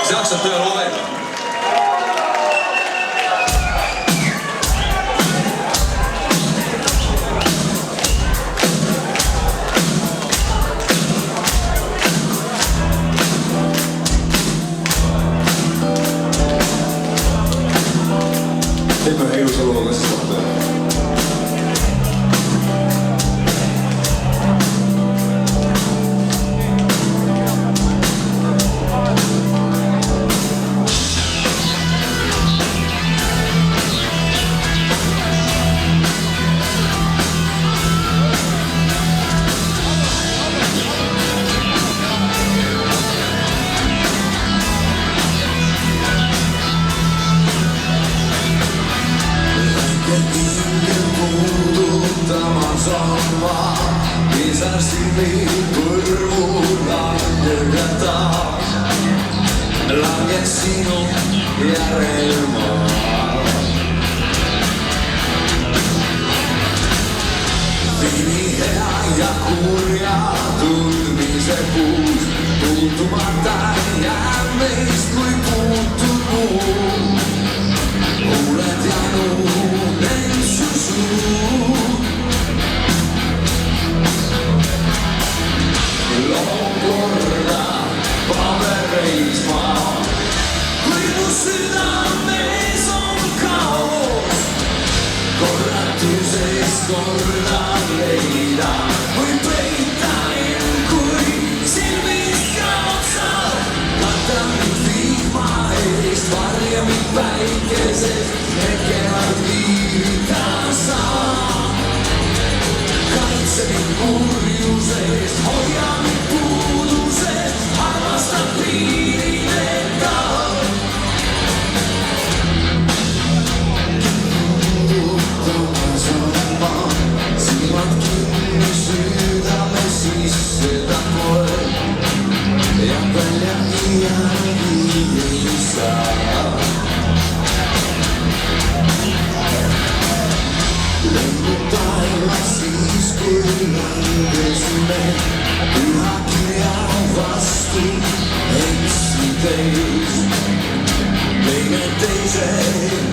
Kas jaksad tööl hoida? Teeme ühe ilusa looga siis kohta. Pisar silmi põrmu langega taas, langed sinu järel maa. Viini hea ja kurja tundmise puus, puutumata jääb meist kui puutub muu. Huuled jäänud end su suu. Korda pabereis maa, kui mu südames on kaos, korratuses korda leida, või peita end, kui silmist kaotsad. Kata mind vihma eest, varja mind päikesest, et kevad viivita saa. Kaitse mind kurjusest, hoia mind puudusest, armastab piirideta. Puudutamas on maa, silmad kinni südame sisse ta poeg, ja välja iialgi ei saa. Lengu taevas siis, kui langesime, püha kirja vastu eksides, teine teise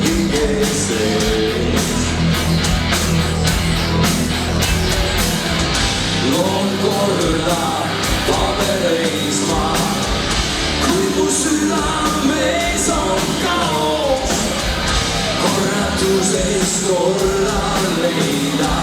hinge sees. Loon korda pabereis maa, kui mu südames on kaos, korratuses korda leida.